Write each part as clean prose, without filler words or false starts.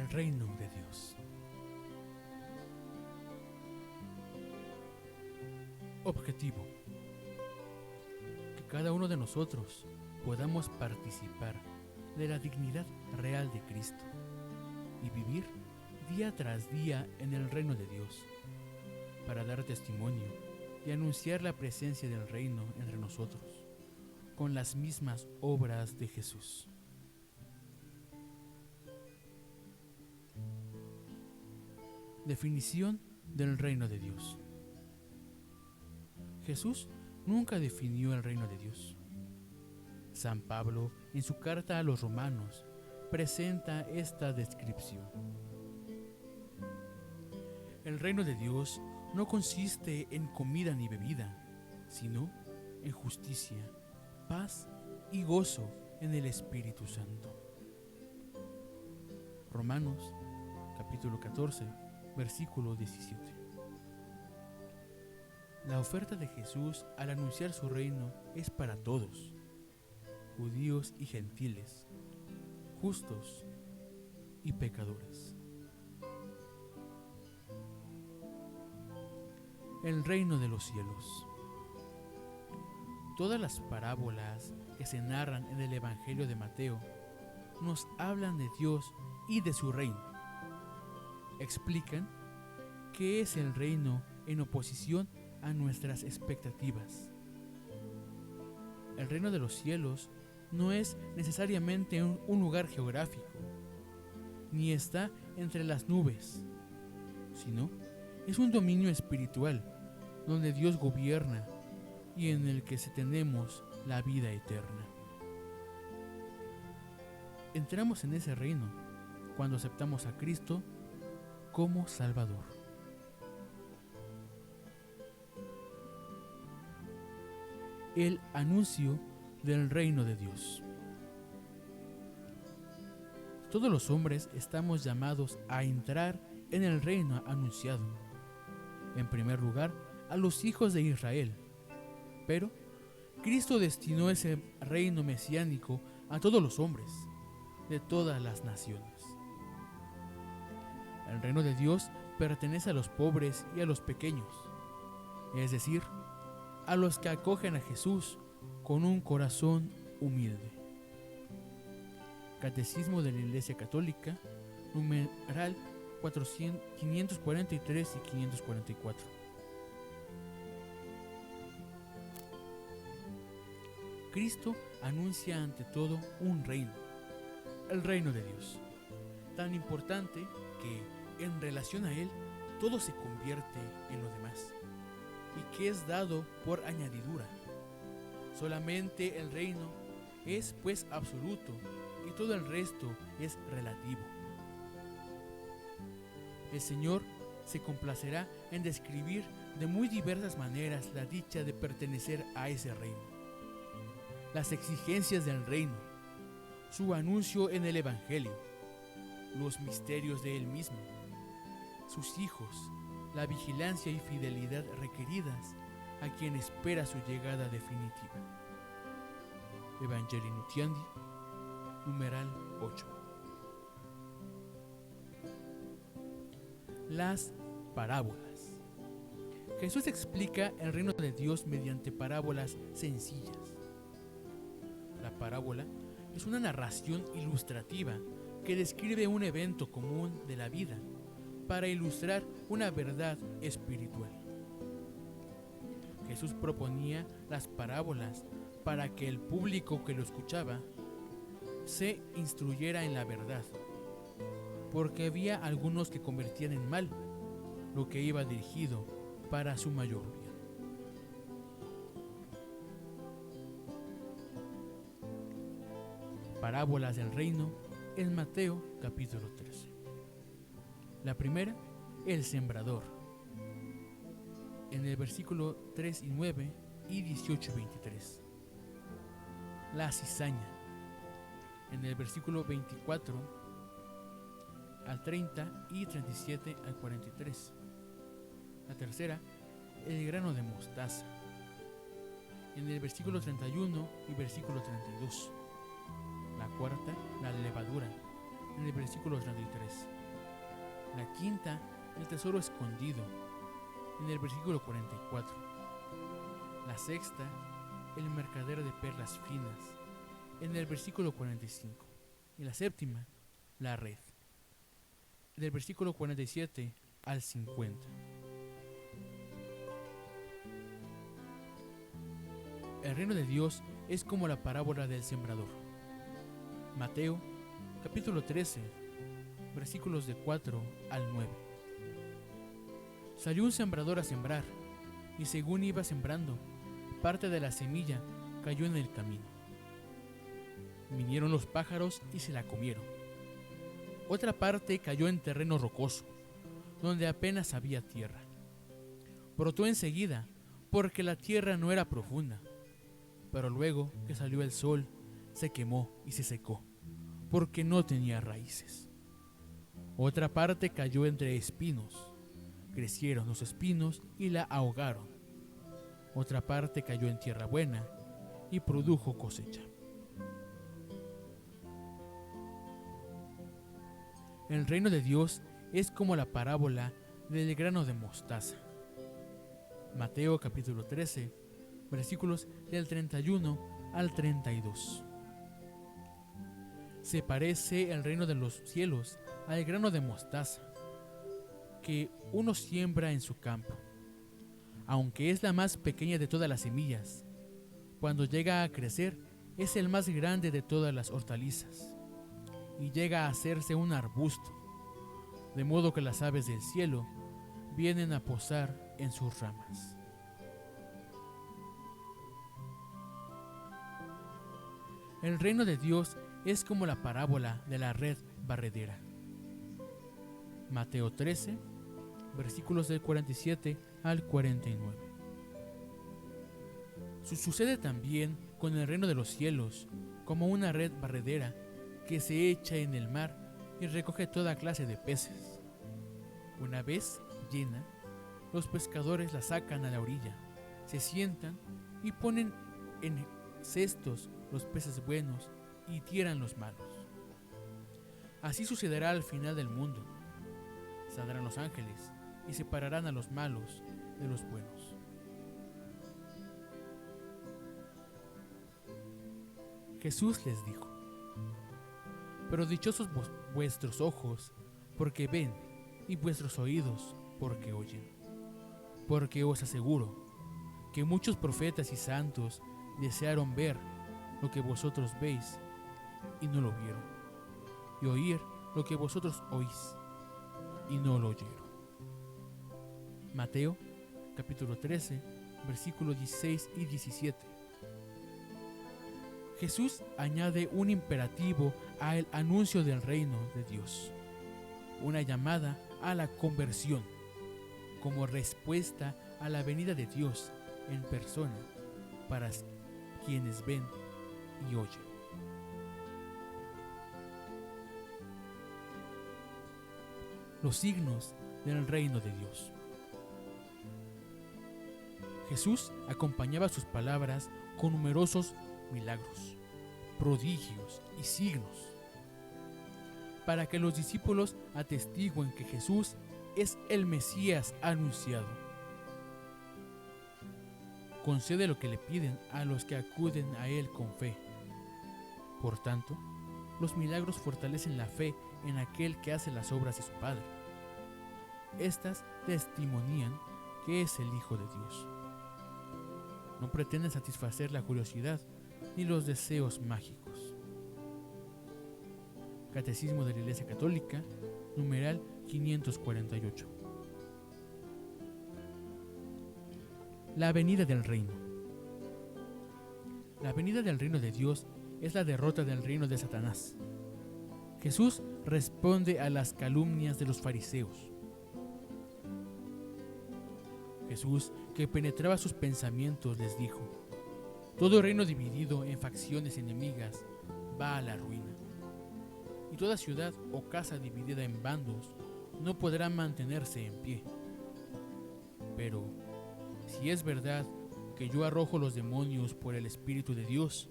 el reino de Dios. Objetivo: que cada uno de nosotros podamos participar de la dignidad real de Cristo y vivir día tras día en el reino de Dios, para dar testimonio y anunciar la presencia del reino entre nosotros, con las mismas obras de Jesús. Definición del reino de Dios. Jesús nunca definió el reino de Dios. San Pablo, en su carta a los Romanos, presenta esta descripción. El reino de Dios no consiste en comida ni bebida, sino en justicia, paz y gozo en el Espíritu Santo. Romanos, capítulo 14, versículo 17. La oferta de Jesús al anunciar su reino es para todos, judíos y gentiles, justos y pecadores. El reino de los cielos. Todas las parábolas que se narran en el Evangelio de Mateo nos hablan de Dios y de su reino. Explican qué es el reino en oposición a nuestras expectativas. El reino de los cielos no es necesariamente un lugar geográfico, ni está entre las nubes, sino es un dominio espiritual donde Dios gobierna y en el que tenemos la vida eterna. Entramos en ese reino cuando aceptamos a Cristo como Salvador. El anuncio del reino de Dios. Todos los hombres estamos llamados a entrar en el reino anunciado. En primer lugar, a los hijos de Israel. Pero Cristo destinó ese reino mesiánico a todos los hombres, de todas las naciones. El reino de Dios pertenece a los pobres y a los pequeños, es decir, a los que acogen a Jesús con un corazón humilde. Catecismo de la Iglesia Católica, numeral 543 y 544. Cristo anuncia ante todo un reino, el reino de Dios, tan importante que en relación a Él todo se convierte en lo demás y que es dado por añadidura. Solamente el reino es pues absoluto y todo el resto es relativo. El Señor se complacerá en describir de muy diversas maneras la dicha de pertenecer a ese reino, las exigencias del reino, su anuncio en el Evangelio, los misterios de Él mismo, sus hijos, la vigilancia y fidelidad requeridas a quien espera su llegada definitiva. Evangelii Nuntiandi, numeral 8. Las parábolas. Jesús explica el reino de Dios mediante parábolas sencillas. La parábola es una narración ilustrativa que describe un evento común de la vida para ilustrar una verdad espiritual. Jesús proponía las parábolas para que el público que lo escuchaba se instruyera en la verdad, porque había algunos que convertían en mal lo que iba dirigido para su mayor bien. Parábolas del reino en Mateo capítulo 13. La primera, el sembrador, en el versículo 3 y 9 y 18 y 23. La cizaña, en el versículo 24 al 30 y 37 al 43. La tercera, el grano de mostaza, en el versículo 31 y versículo 32. La cuarta, la levadura, en el versículo 33. La quinta, el tesoro escondido, en el versículo 44. La sexta, el mercader de perlas finas, en el versículo 45. Y la séptima, la red, del versículo 47 al 50. El reino de Dios es como la parábola del sembrador. Mateo, capítulo 13, versículos de 4 al 9. Salió un sembrador a sembrar, y según iba sembrando, parte de la semilla cayó en el camino. Vinieron los pájaros y se la comieron. Otra parte cayó en terreno rocoso, donde apenas había tierra. Brotó enseguida, porque la tierra no era profunda, pero luego que salió el sol, se quemó y se secó, porque no tenía raíces. Otra parte cayó entre espinos. Crecieron los espinos y la ahogaron. Otra parte cayó en tierra buena y produjo cosecha. El reino de Dios es como la parábola del grano de mostaza. Mateo capítulo 13, versículos del 31 al 32. Se parece el reino de los cielos al grano de mostaza que uno siembra en su campo. Aunque es la más pequeña de todas las semillas, cuando llega a crecer es el más grande de todas las hortalizas y llega a hacerse un arbusto, de modo que las aves del cielo vienen a posar en sus ramas. El reino de Dios es como la parábola de la red barredera. Mateo 13, versículos del 47 al 49. Sucede también con el reino de los cielos, como una red barredera que se echa en el mar y recoge toda clase de peces. Una vez llena, los pescadores la sacan a la orilla, se sientan y ponen en cestos los peces buenos y tiran los malos. Así sucederá al final del mundo. Saldrán los ángeles y separarán a los malos de los buenos. Jesús les dijo: pero dichosos vuestros ojos, porque ven, y vuestros oídos, porque oyen. Porque os aseguro que muchos profetas y santos desearon ver lo que vosotros veis y no lo vieron, y oír lo que vosotros oís y no lo oyeron. Mateo capítulo 13, versículos 16 y 17. Jesús añade un imperativo al anuncio del reino de Dios, una llamada a la conversión, como respuesta a la venida de Dios en persona para quienes ven y oyen. Los signos del reino de Dios. Jesús acompañaba sus palabras con numerosos milagros, prodigios y signos, para que los discípulos atestiguen que Jesús es el Mesías anunciado. Concede lo que le piden a los que acuden a Él con fe. Por tanto, los milagros fortalecen la fe en aquel que hace las obras de su Padre. Estas testimonían que es el Hijo de Dios. No pretenden satisfacer la curiosidad ni los deseos mágicos. Catecismo de la Iglesia Católica, numeral 548. La venida del reino. La venida del reino de Dios es la derrota del reino de Satanás. Jesús responde a las calumnias de los fariseos. Jesús, que penetraba sus pensamientos, les dijo: todo reino dividido en facciones enemigas va a la ruina, y toda ciudad o casa dividida en bandos no podrá mantenerse en pie. Pero si es verdad que yo arrojo los demonios por el Espíritu de Dios,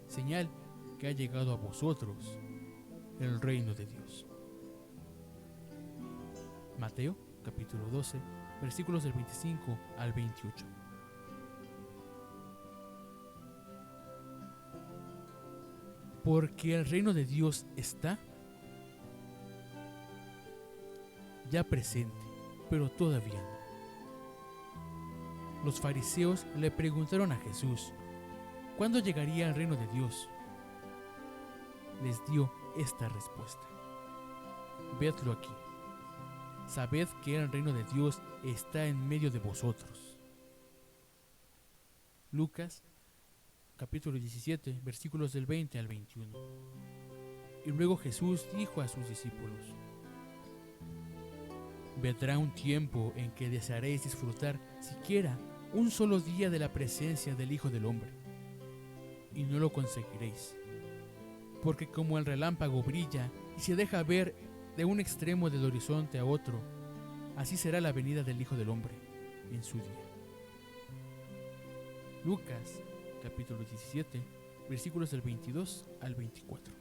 señal que ha llegado a vosotros, el reino de Dios. Mateo capítulo 12, versículos del 25 al 28. Porque el reino de Dios está ya presente, pero todavía no. Los fariseos le preguntaron a Jesús, ¿cuándo llegaría el reino de Dios? Les dio esta respuesta: vedlo aquí. Sabed que el reino de Dios está en medio de vosotros. Lucas capítulo 17, versículos del 20 al 21. Y luego Jesús dijo a sus discípulos: vendrá un tiempo en que desearéis disfrutar siquiera un solo día de la presencia del Hijo del Hombre, y no lo conseguiréis, porque como el relámpago brilla y se deja ver de un extremo del horizonte a otro, así será la venida del Hijo del Hombre en su día. Lucas capítulo 17, versículos del 22 al 24.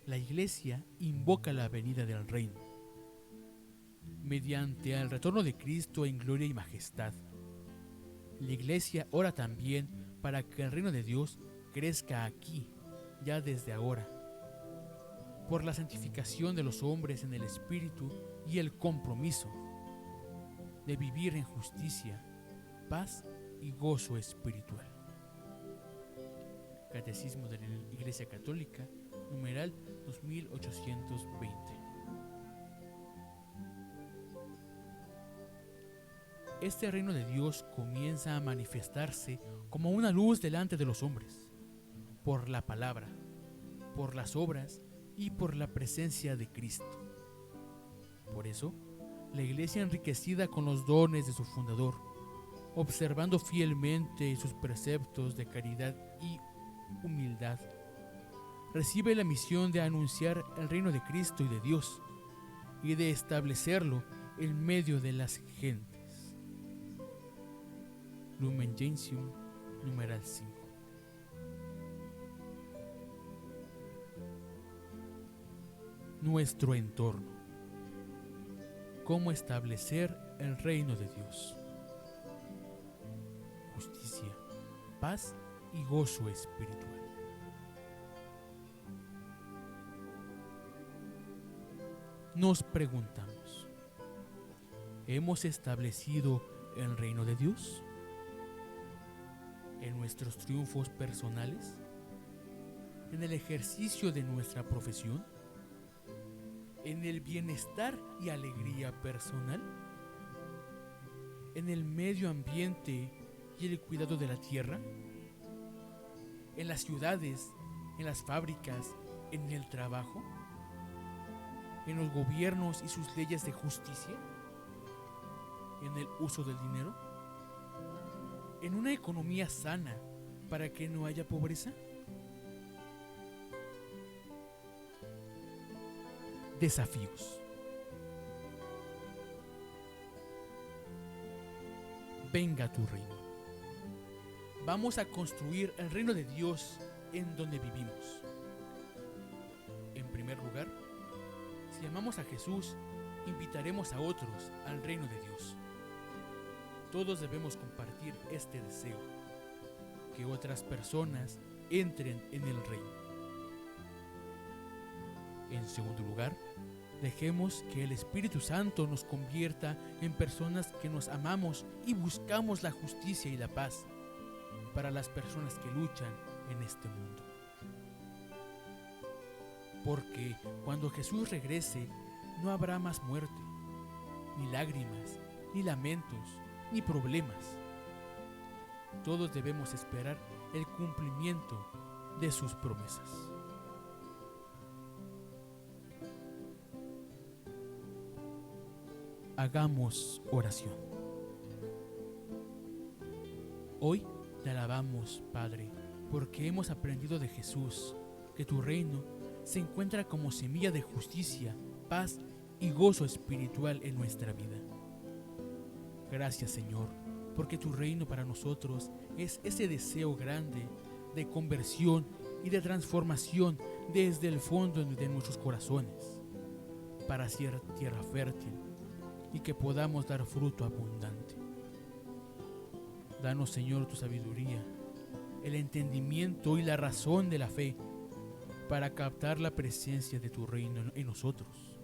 La Iglesia invoca la venida del reino mediante el retorno de Cristo en gloria y majestad. La Iglesia ora también para que el reino de Dios crezca aquí, ya desde ahora, por la santificación de los hombres en el Espíritu y el compromiso de vivir en justicia, paz y gozo espiritual. Catecismo de la Iglesia Católica, numeral 2820. Este reino de Dios comienza a manifestarse como una luz delante de los hombres, por la palabra, por las obras y por la presencia de Cristo. Por eso, la Iglesia, enriquecida con los dones de su fundador, observando fielmente sus preceptos de caridad y humildad, recibe la misión de anunciar el reino de Cristo y de Dios, y de establecerlo en medio de las gentes. Lumen Gentium, numeral 5. Nuestro entorno. ¿Cómo establecer el reino de Dios? Justicia, paz y gozo espiritual. Nos preguntamos, ¿hemos establecido el reino de Dios en nuestros triunfos personales, en el ejercicio de nuestra profesión, en el bienestar y alegría personal, en el medio ambiente y el cuidado de la tierra, en las ciudades, en las fábricas, en el trabajo, en los gobiernos y sus leyes de justicia, en el uso del dinero, en una economía sana para que no haya pobreza? Desafíos. Venga tu reino. Vamos a construir el reino de Dios en donde vivimos. En primer lugar, si amamos a Jesús, invitaremos a otros al reino de Dios. Todos debemos compartir este deseo, que otras personas entren en el reino. En segundo lugar, dejemos que el Espíritu Santo nos convierta en personas que nos amamos y buscamos la justicia y la paz para las personas que luchan en este mundo. Porque cuando Jesús regrese, no habrá más muerte, ni lágrimas, ni lamentos, ni problemas. Todos debemos esperar el cumplimiento de sus promesas. Hagamos oración. Hoy te alabamos, Padre, porque hemos aprendido de Jesús que tu reino se encuentra como semilla de justicia, paz y gozo espiritual en nuestra vida. Gracias, Señor, porque tu reino para nosotros es ese deseo grande de conversión y de transformación desde el fondo de nuestros corazones, para ser tierra fértil y que podamos dar fruto abundante. Danos, Señor, tu sabiduría, el entendimiento y la razón de la fe para captar la presencia de tu reino en nosotros.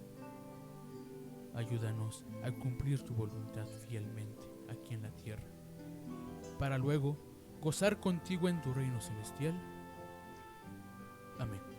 Ayúdanos a cumplir tu voluntad fielmente aquí en la tierra, para luego gozar contigo en tu reino celestial. Amén.